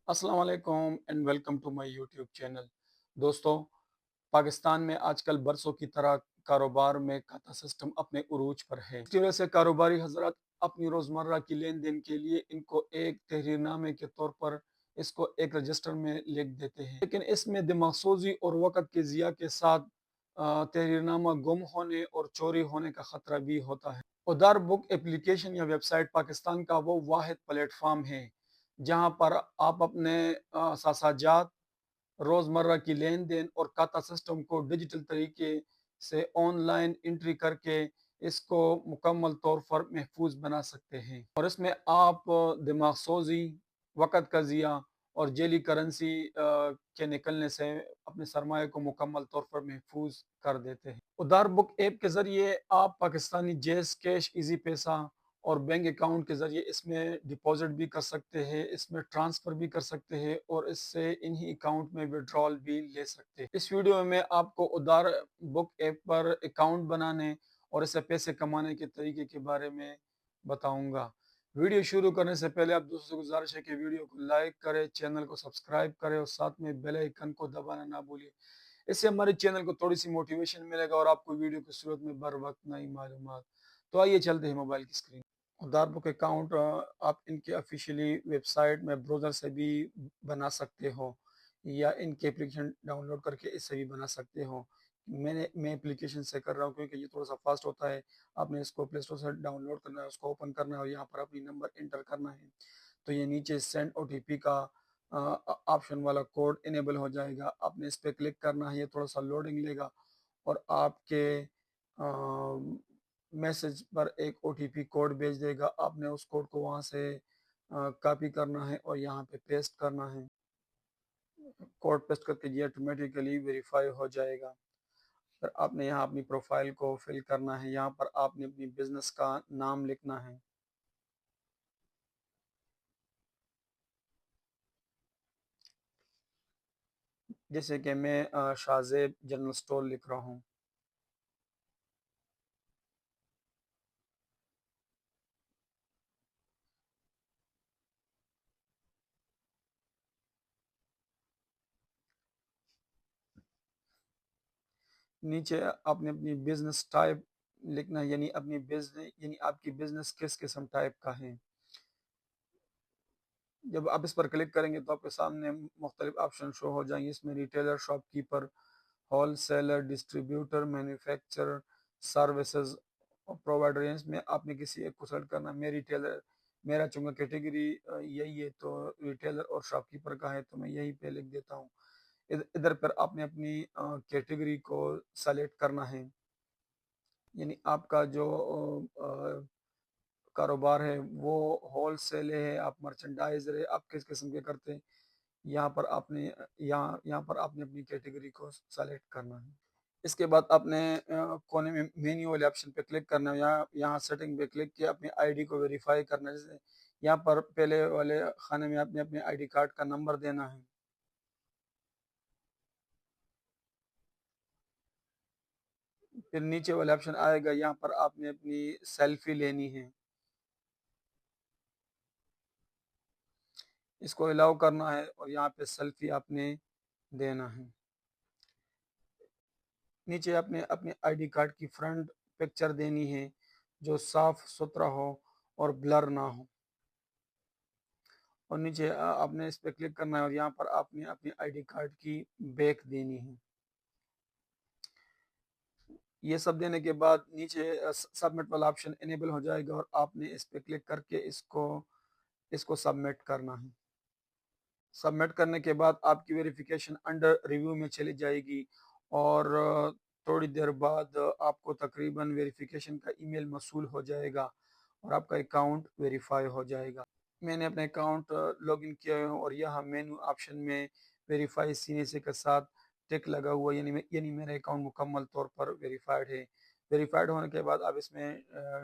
السلام علیکم and welcome to my YouTube channel. دوستو، پاکستان میں آج کل برسوں کی طرح کاروبار میں کھاتا سسٹم اپنے عروج پر ہے۔ اس کی وجہ سے کاروباری حضرات اپنی روزمرہ کی لین دین کے لیے ان کو ایک تحریر نامے کے طور پر اس کو ایک رجسٹر میں لکھ دیتے ہیں، لیکن اس میں دماغ سوزی اور وقت کے ضیاع کے ساتھ تحریر نامہ گم ہونے اور چوری ہونے کا خطرہ بھی ہوتا ہے۔ ادار بک ایپلیکیشن یا ویب سائٹ پاکستان کا وہ واحد پلیٹ فارم ہے جہاں پر آپ اپنے ساساجات، روزمرہ کی لین دین اور کھاتا سسٹم کو ڈیجیٹل طریقے سے آن لائن انٹری کر کے اس کو مکمل طور پر محفوظ بنا سکتے ہیں، اور اس میں آپ دماغ سوزی، وقت کا ضیاع اور جیلی کرنسی کے نکلنے سے اپنے سرمایہ کو مکمل طور پر محفوظ کر دیتے ہیں۔ ادار بک ایپ کے ذریعے آپ پاکستانی جیز، کیش، ایزی پیسہ اور بینک اکاؤنٹ کے ذریعے اس میں ڈپازٹ بھی کر سکتے ہیں، اس میں ٹرانسفر بھی کر سکتے ہیں اور اس سے انہی اکاؤنٹ میں وڈرال بھی لے سکتے ہیں۔ اس ویڈیو میں آپ کو ادار بک ایپ پر اکاؤنٹ بنانے اور اس سے پیسے کمانے کے طریقے کے بارے میں بتاؤں گا۔ ویڈیو شروع کرنے سے پہلے آپ دوستوں سے گزارش ہے کہ ویڈیو کو لائک کریں، چینل کو سبسکرائب کریں اور ساتھ میں بیل آئیکن کو دبانا نہ بھولیں۔ اس سے ہمارے چینل کو تھوڑی سی موٹیویشن ملے گا اور آپ کو ویڈیو کی صورت میں بر وقت نئی معلومات۔ تو آئیے چلتے ہیں موبائل کی اسکرین۔ ادار بک اکاؤنٹ آپ ان کے آفیشیلی ویب سائٹ میں براؤزر سے بھی بنا سکتے ہو یا ان کے اپلیکیشن ڈاؤن لوڈ کر کے اس سے بھی بنا سکتے ہو۔ میں اپلیکیشن سے کر رہا ہوں کیونکہ یہ تھوڑا سا فاسٹ ہوتا ہے۔ آپ نے اس کو پلے اسٹور سے ڈاؤن لوڈ کرنا ہے، اس کو اوپن کرنا ہے اور یہاں پر اپنی نمبر انٹر کرنا ہے، تو یہ نیچے سینڈ او ٹی پی کا آپشن والا کوڈ انیبل ہو جائے گا۔ آپ نے اس پہ کلک کرنا ہے، یہ تھوڑا سا لوڈنگ لے گا اور آپ کے میسج پر ایک او ٹی پی کوڈ بھیج دے گا۔ آپ نے اس کوڈ کو وہاں سے کاپی کرنا ہے اور یہاں پہ پیسٹ کرنا ہے۔ کوڈ پیسٹ کر کے یہ آٹومیٹیکلی ویریفائی ہو جائے گا۔ پھر آپ نے یہاں اپنی پروفائل کو فل کرنا ہے، یہاں پر آپ نے اپنی بزنس کا نام لکھنا ہے۔ جیسے کہ میں شاہ زیب جنرل سٹور لکھ رہا ہوں۔ نیچے آپ نے اپنی بزنس ٹائپ لکھنا ہے، یعنی اپنی بزنس، یعنی آپ کی بزنس کس قسم ٹائپ کا ہے۔ جب آپ اس پر کلک کریں گے تو آپ کے سامنے مختلف آپشن شو ہو جائیں گے۔ اس میں retailer, shop keeper, whole seller, distributor, manufacturer, services اور پرووائڈر، اس میں آپ نے کسی ایک کو سیلیکٹ کرنا ہے۔ میں ریٹیلر، میرا چونکہ کیٹیگری یہی ہے تو ریٹیلر اور شاپ کیپر کا ہے تو میں یہی پہ لکھ دیتا ہوں۔ ادھر پر آپ نے اپنی کیٹیگری کو سیلیکٹ کرنا ہے، یعنی آپ کا جو کاروبار ہے وہ ہول سیل ہے، آپ مرچنڈائزر ہے، آپ کس قسم کے کرتے ہیں، یہاں پر آپ نے اپنی کیٹیگری کو سیلیکٹ کرنا ہے۔ اس کے بعد آپ نے کونے میں مینیو والے آپشن پہ کلک کرنا ہے، یہاں سیٹنگ پہ کلک کیا، اپنی آئی ڈی کو ویریفائی کرنا ہے۔ جیسے یہاں پر پہلے والے خانے میں آپ نے اپنے آئی ڈی کارڈ کا نمبر دینا ہے۔ پھر نیچے والے آپشن آئے گا، یہاں پر آپ نے اپنی سیلفی لینی ہے، اس کو الاؤ کرنا ہے اور یہاں پہ سیلفی آپ نے دینا ہے۔ نیچے آپ نے اپنے آئی ڈی کارڈ کی فرنٹ پکچر دینی ہے جو صاف ستھرا ہو اور بلر نہ ہو، اور نیچے آپ نے اس پہ کلک کرنا ہے اور یہاں پر آپ نے اپنی آئی ڈی کارڈ کی بیک دینی ہے۔ یہ سب دینے کے بعد نیچے سبمٹ والا آپشن انیبل ہو جائے گا اور آپ نے اس پہ کلک کر کے اس کو سبمٹ کرنا ہے۔ سبمٹ کرنے کے بعد آپ کی ویریفیکیشن انڈر ریویو میں چلی جائے گی اور تھوڑی دیر بعد آپ کو تقریباً ویریفیکیشن کا ای میل موصول ہو جائے گا اور آپ کا اکاؤنٹ ویریفائی ہو جائے گا۔ میں نے اپنے اکاؤنٹ لاگ ان کیا ہے اور یہاں مینو آپشن میں ویریفائی سینے سے کے ساتھ ٹک لگا ہوا، یعنی میرا اکاؤنٹ مکمل طور پر ویریفائڈ ہے۔ ویریفائڈ ہونے کے بعد آپ اس میں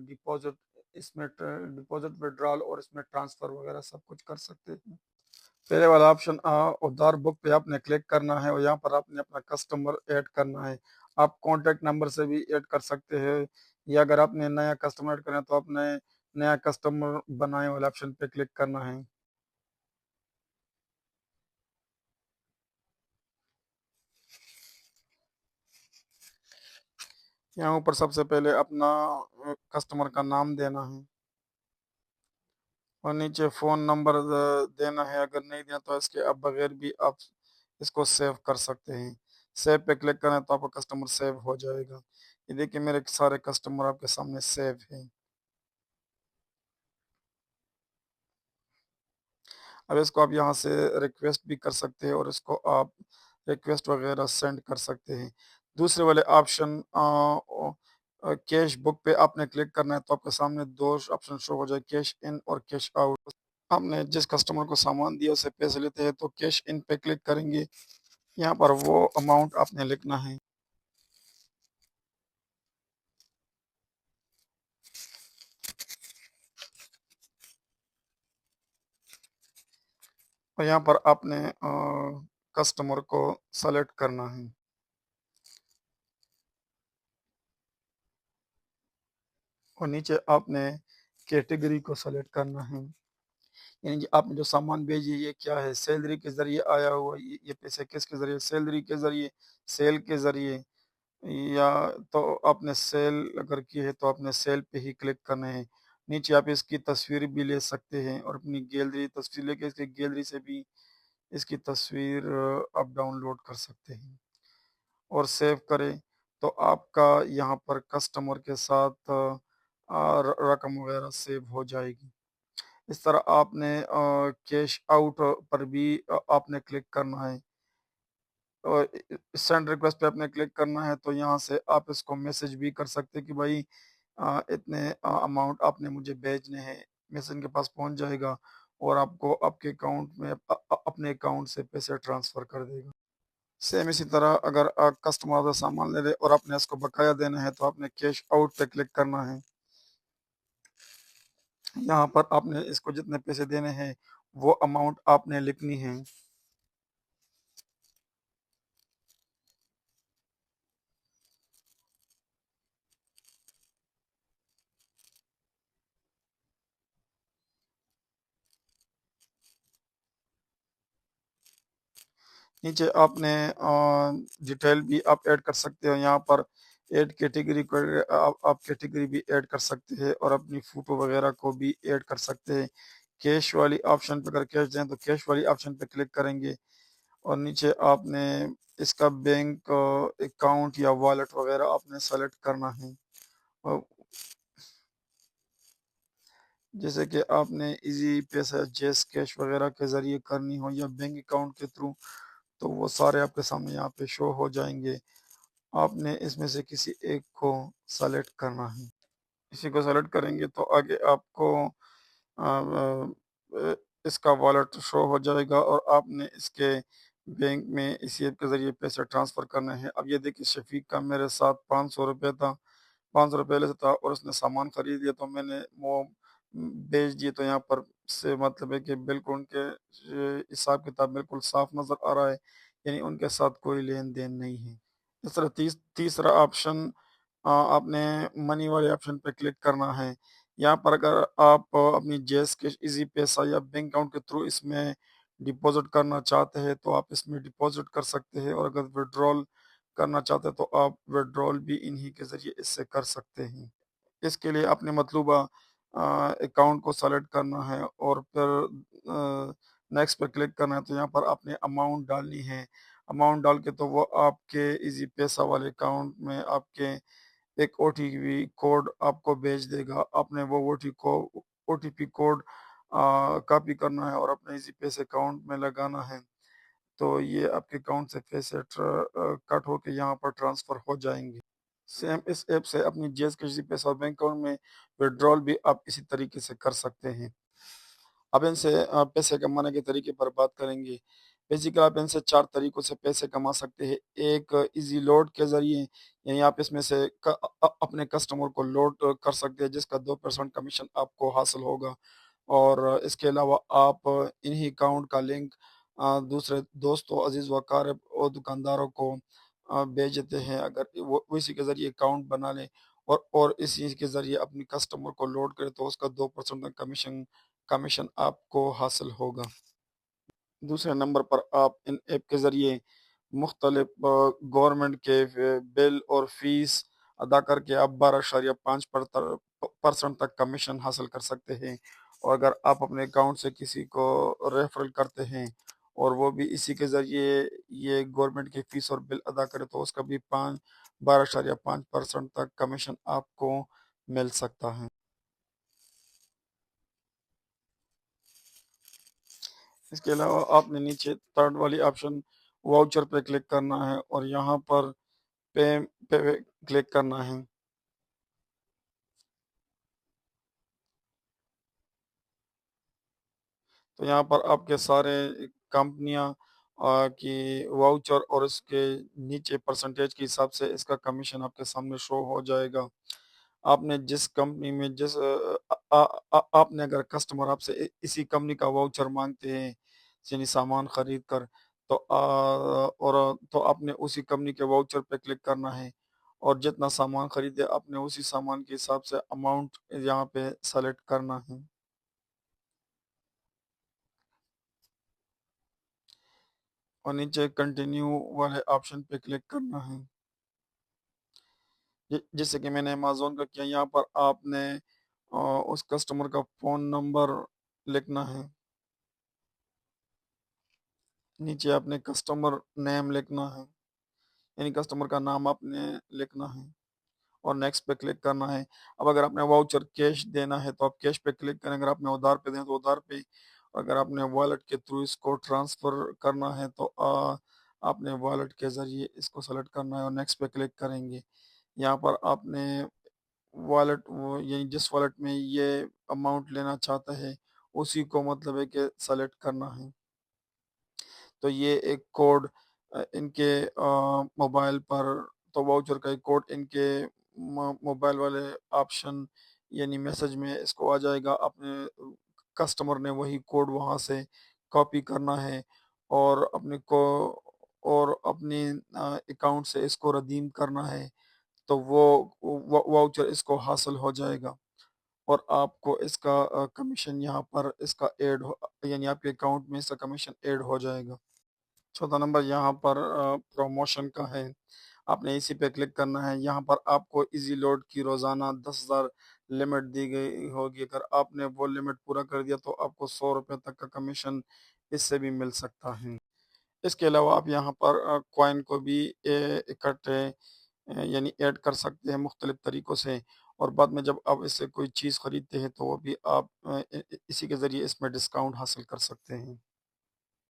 ڈپازٹ وڈرال اور اس میں ٹرانسفر وغیرہ سب کچھ کر سکتے ہیں۔ پہلے والا آپشن ادار بک پہ آپ نے کلک کرنا ہے اور یہاں پر آپ نے اپنا کسٹمر ایڈ کرنا ہے۔ آپ کانٹیکٹ نمبر سے بھی ایڈ کر سکتے ہیں، یا اگر آپ نے نیا کسٹمر ایڈ کرنا ہے تو آپ نے نیا کسٹمر بنائے والا آپشن پہ کلک کرنا ہے۔ یہاں اوپر سب سے پہلے اپنا کسٹمر کا نام دینا ہے اور نیچے فون نمبر دینا ہے. اگر نہیں دیا تو اس کے اب بغیر بھی آپ اس کو سیو کر سکتے ہیں. سیو پہ کلک کریں تو آپ کا کسٹمر سیو ہو جائے گا. یہ دیکھیں میرے سارے کسٹمر آپ کے سامنے سیو ہیں. اب اس کو آپ یہاں سے ریکویسٹ بھی کر سکتے ہیں اور اس کو آپ ریکویسٹ وغیرہ سینڈ کر سکتے ہیں. دوسرے والے آپشن کیش بک پہ آپ نے کلک کرنا ہے تو آپ کے سامنے دو آپشن شو ہو جائے, کیش ان اور کیش آؤٹ. ہم نے جس کسٹمر کو سامان دیا اسے پیسے لیتے ہیں تو کیش ان پہ کلک کریں گے. یہاں پر وہ اماؤنٹ آپ نے لکھنا ہے اور یہاں پر آپ نے کسٹمر کو سلیکٹ کرنا ہے اور نیچے آپ نے کیٹیگری کو سلیکٹ کرنا ہے. یعنی کہ آپ نے جو سامان بھیجی یہ کیا ہے, سیلری کے ذریعے آیا ہوا, یہ پیسے کس کے ذریعے, سیلری کے ذریعے, سیل کے ذریعے, یا تو آپ نے سیل اگر کی ہے تو آپ نے سیل پہ ہی کلک کرنا ہے. نیچے آپ اس کی تصویر بھی لے سکتے ہیں اور اپنی گیلری تصویر لے کے اس کی گیلری سے بھی اس کی تصویر آپ ڈاؤن لوڈ کر سکتے ہیں اور سیو کریں تو آپ کا یہاں پر کسٹمر کے ساتھ رقم وغیرہ سیو ہو جائے گی. اس طرح آپ نے کیش آؤٹ پر بھی آپ نے کلک کرنا ہے اور سینڈ ریکویسٹ پہ آپ نے کلک کرنا ہے تو یہاں سے آپ اس کو میسج بھی کر سکتے کہ بھائی اتنے اماؤنٹ آپ نے مجھے بھیجنے ہیں. میسج ان کے پاس پہنچ جائے گا اور آپ کو آپ کے اکاؤنٹ میں اپنے اکاؤنٹ سے پیسے ٹرانسفر کر دے گا. سیم اسی طرح اگر کسٹمر کا سامان لے لے اور آپ نے اس کو بقایا دینا ہے تو آپ نے کیش آؤٹ پہ کلک کرنا ہے. یہاں پر آپ نے اس کو جتنے پیسے دینے ہیں وہ اماؤنٹ آپ نے لکھنی ہے. نیچے آپ نے ڈیٹیل بھی آپ ایڈ کر سکتے ہو. یہاں پر ایڈ کیٹیگری کو آپ کیٹیگری بھی ایڈ کر سکتے ہیں اور اپنی فوٹو وغیرہ کو بھی ایڈ کر سکتے ہیں. کیش والی آپشن پہ اگر کیش دیں تو کیش والی آپشن پہ کلک کریں گے اور نیچے آپ نے اس کا بینک اکاؤنٹ یا والیٹ وغیرہ آپ نے سلیکٹ کرنا ہے. اور جیسے کہ آپ نے ایزی پیسہ جیس کیش وغیرہ کے ذریعے کرنی ہو یا بینک اکاؤنٹ کے تھرو تو وہ سارے آپ کے سامنے یہاں پہ شو ہو جائیں گے. آپ نے اس میں سے کسی ایک کو سلیکٹ کرنا ہے. اسی کو سلیکٹ کریں گے تو آگے آپ کو اس کا والیٹ شو ہو جائے گا اور آپ نے اس کے بینک میں اسی ایپ کے ذریعے پیسے ٹرانسفر کرنے ہیں. اب یہ دیکھیے شفیق کا میرے ساتھ 500 روپے تھا, 500 روپے لے سے تھا اور اس نے سامان خرید لیا تو میں نے وہ بیچ دیے. تو یہاں پر سے مطلب ہے کہ بالکل ان کے حساب کتاب بالکل صاف نظر آ رہا ہے, یعنی ان کے ساتھ کوئی لین دین نہیں ہے. اس طرح تیسرا آپشن آپ نے منی والے آپشن پہ کلک کرنا ہے. یہاں پر اگر آپ اپنی جیس کے ایزی پیسہ یا بینک اکاؤنٹ کے تھرو اس میں ڈپازٹ کرنا چاہتے ہیں تو آپ اس میں ڈپازٹ کر سکتے ہیں اور اگر وڈرول کرنا چاہتے ہیں تو آپ وڈرول بھی انہی کے ذریعے اس سے کر سکتے ہیں. اس کے لیے اپنے مطلوبہ اکاؤنٹ کو سلیکٹ کرنا ہے اور پھر نیکسٹ پہ کلک کرنا ہے تو یہاں پر آپ نے اماؤنٹ ڈالنی ہے. اماؤنٹ ڈال کے تو وہ آپ کے ایزی پیسہ والے اکاؤنٹ میں آپ کے ایک او ٹی پی کوڈ آپ کو بھیج دے گا. آپ نے وہ O T P code copy کرنا ہے اور اپنے ایزی پیسے اکاؤنٹ میں لگانا ہے تو یہ آپ کے اکاؤنٹ سے پیسے کٹ ہو کے یہاں پر ٹرانسفر ہو جائیں گے. سیم اس ایپ سے اپنی جیز کے ایزی پیسہ اور بینک اکاؤنٹ میں وڈرول بھی آپ اسی طریقے سے کر سکتے ہیں. اب ان سے پیسے کمانے کے طریقے پر بات کریں گے. بیسیکلی آپ ان سے 4 طریقوں سے پیسے کما سکتے ہیں. ایک ایزی لوڈ کے ذریعے, یعنی آپ اس میں سے اپنے کسٹمر کو لوڈ کر سکتے ہیں جس کا 2% کمیشن آپ کو حاصل ہوگا. اور اس کے علاوہ آپ انہی اکاؤنٹ کا لنک دوسرے دوستوں عزیز و اقارب اور دکانداروں کو بھیج دیتے ہیں. اگر وہ اسی کے ذریعے اکاؤنٹ بنا لیں اور اسی کے ذریعے اپنی کسٹمر کو لوڈ کرے تو اس کا 2% کمیشن آپ کو حاصل ہوگا. دوسرے نمبر پر آپ ان ایپ کے ذریعے مختلف گورنمنٹ کے بل اور فیس ادا کر کے آپ 12.5% تک کمیشن حاصل کر سکتے ہیں۔ اور اگر آپ اپنے اکاؤنٹ سے کسی کو ریفرل کرتے ہیں اور وہ بھی اسی کے ذریعے یہ گورنمنٹ کی فیس اور بل ادا کرے تو اس کا بھی 12.5% تک کمیشن آپ کو مل سکتا ہے۔ اس کے علاوہ آپ نے نیچے تھرڈ والی آپشن واؤچر پہ کلک کرنا ہے اور یہاں پر پہ کلک کرنا ہے۔ تو یہاں پر آپ کے سارے کمپنیاں کی واؤچر اور اس کے نیچے پرسنٹیج کے حساب سے اس کا کمیشن آپ کے سامنے شو ہو جائے گا۔ آپ نے جس کمپنی میں آپ نے اگر کسٹمر آپ سے اسی کمپنی کا واؤچر مانگتے ہیں یعنی سامان خرید کر تو آپ نے اسی کمپنی کے واؤچر پہ کلک کرنا ہے اور جتنا سامان خریدے آپ نے اسی سامان کے حساب سے اماؤنٹ یہاں پہ سلیکٹ کرنا ہے اور نیچے کنٹینیو والے آپشن پہ کلک کرنا ہے۔ جیسے کہ میں نے امیزون کا کیا، یہاں پر آپ نے اس کسٹمر کا فون نمبر لکھنا ہے، نیچے آپ نے کسٹمر نیم لکھنا ہے یعنی کسٹمر کا نام آپ نے لکھنا ہے اور نیکسٹ پہ کلک کرنا ہے۔ اب اگر آپ نے واؤچر کیش دینا ہے تو آپ کیش پہ کلک کریں، اگر آپ نے ادھار پہ دینا تو ادھار پہ، اگر آپ نے والٹ کے تھرو اس کو ٹرانسفر کرنا ہے تو آپ نے والٹ کے ذریعے اس کو سلیکٹ کرنا ہے اور نیکسٹ پہ کلک کریں گے۔ یہاں پر آپ نے والٹ یعنی جس والٹ میں یہ اماؤنٹ لینا چاہتا ہے اسی کو مطلب ہے کہ سلیکٹ کرنا ہے۔ تو یہ ایک کوڈ ان کے موبائل پر، تو واؤچر کا ایک کوڈ ان کے موبائل والے آپشن یعنی میسج میں اس کو آ جائے گا۔ اپنے کسٹمر نے وہی کوڈ وہاں سے کاپی کرنا ہے اور اپنی اکاؤنٹ سے اس کو ردیم کرنا ہے تو وہ واؤچر اس کو حاصل ہو جائے گا اور آپ کو اس کا کمیشن یہاں پر اس کا یعنی آپ کے اکاؤنٹ میں اس کا کمیشن ایڈ ہو جائے گا۔ چوتھا نمبر یہاں پر پروموشن کا ہے، آپ نے اسی پہ کلک کرنا ہے۔ یہاں پر آپ کو ایزی لوڈ کی روزانہ 10,000 لمٹ دی گئی ہوگی، اگر آپ نے وہ لمٹ پورا کر دیا تو آپ کو 100 روپے تک کا کمیشن اس سے بھی مل سکتا ہے۔ اس کے علاوہ آپ یہاں پر کوائن کو بھی اکٹھے یعنی ایڈ کر سکتے ہیں مختلف طریقوں سے، اور بعد میں جب آپ اس سے کوئی چیز خریدتے ہیں تو وہ بھی آپ اسی کے ذریعے اس میں ڈسکاؤنٹ حاصل کر سکتے ہیں۔